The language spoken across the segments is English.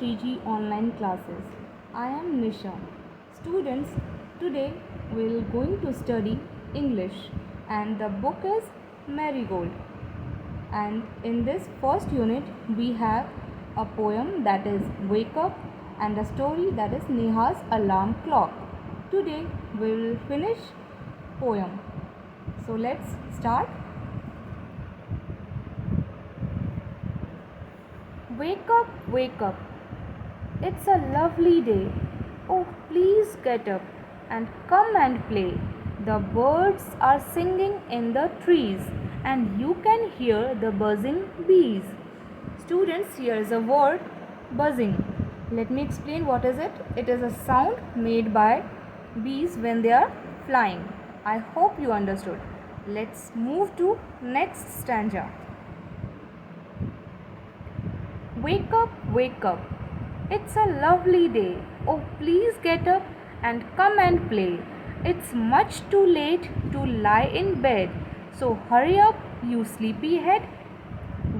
3G online classes. I am Nisha. Students, today we are going to study English and the book is Marigold. And in this first unit we have a poem that is Wake Up and a story that is Neha's Alarm Clock. Today we will finish poem. So let's start. Wake up, it's a lovely day. Oh, please get up and come and play. The birds are singing in the trees and you can hear the buzzing bees. Students, here is a word buzzing. Let me explain what is it. It is a sound made by bees when they are flying. I hope you understood. Let's move to next stanza. Wake up, it's a lovely day. Oh, please get up and come and play. It's much too late to lie in bed. So hurry up, you sleepyhead.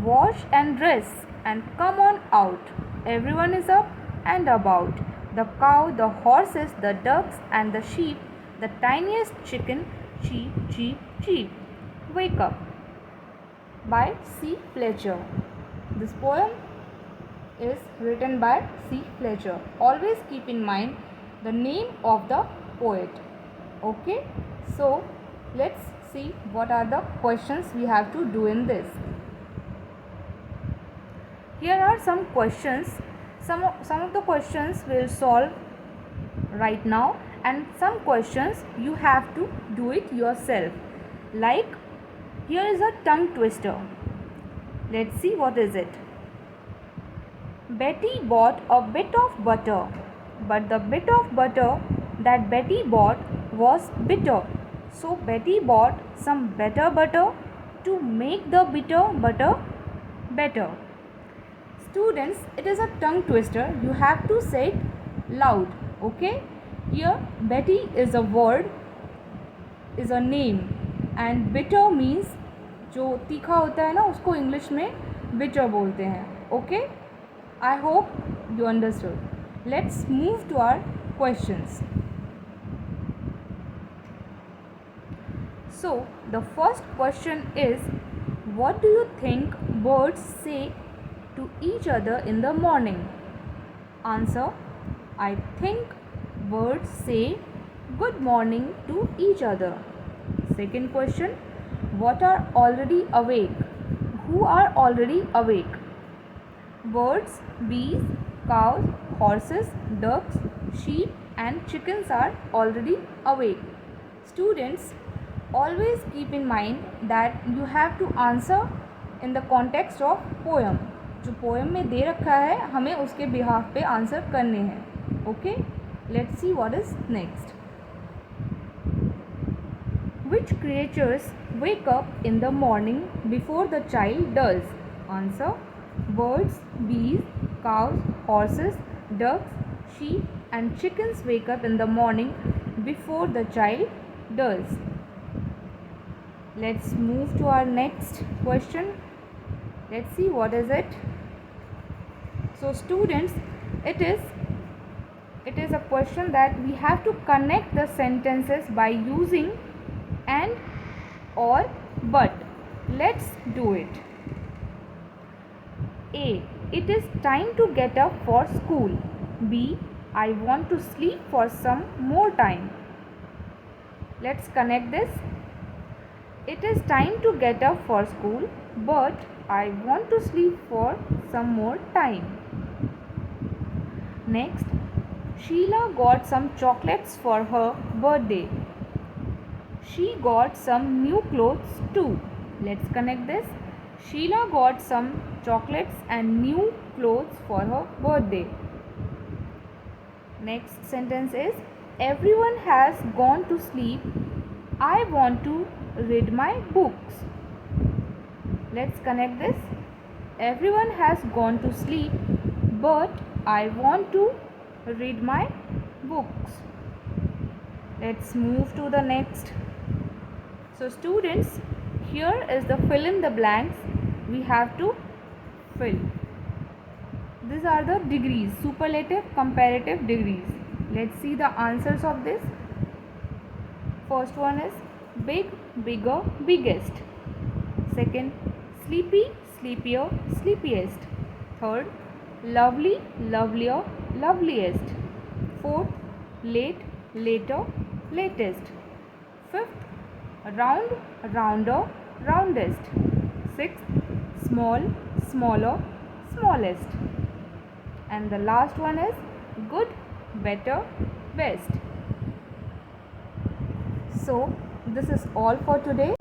Wash and dress and come on out. Everyone is up and about. The cow, the horses, the ducks and the sheep, the tiniest chicken, cheep, cheep, cheep. Wake up. By C. Fletcher. This poem is written by C. Fletcher. Always keep in mind the name of the poet. Okay, so let's see what are the questions we have to do in this. Here are some questions. Some of the questions we'll solve right now and some questions you have to do it yourself. Like here is a tongue twister. Let's see what is it. Betty bought a bit of butter, but the bit of butter that Betty bought was bitter. So Betty bought some better butter to make the bitter butter better. Students, it is a tongue twister. You have to say it loud. Okay? Here Betty is a word, is a name, and bitter means जो तीखा होता है ना उसको English में bitter बोलते हैं. Okay? I hope you understood. Let's move to our questions. So, the first question is, what do you think birds say to each other in the morning? Answer, I think birds say good morning to each other. Second question, what are already awake? Who are already awake? Birds, bees, cows, horses, ducks, sheep and chickens are already awake. Students, always keep in mind that you have to answer in the context of poem. जो poem में दे रखा है हमें उसके behalf पे answer करने हैं. Okay? Let's see what is next. Which creatures wake up in the morning before the child does? Answer, birds, bees, cows, horses, ducks, sheep and chickens wake up in the morning before the child does. Let's move to our next question. Let's see what is it. So students, it is a question that we have to connect the sentences by using and or but. Let's do it. A. It is time to get up for school. B. I want to sleep for some more time. Let's connect this. It is time to get up for school, but I want to sleep for some more time. Next, Sheila got some chocolates for her birthday. She got some new clothes too. Let's connect this. Sheila got some chocolates and new clothes for her birthday. Next sentence is, everyone has gone to sleep. I want to read my books. Let's connect this. Everyone has gone to sleep, but I want to read my books. Let's move to the next. So students, here is the fill in the blanks we have to fill. these are the degrees, superlative, comparative degrees. Let's see the answers of this. First one is big, bigger, biggest. Second, sleepy, sleepier, sleepiest. Third, lovely, lovelier, loveliest. Fourth, late, later, latest. Fifth, round, rounder, roundest. Sixth, small, smaller, smallest. And the last one is good, better, best. So this is all for today.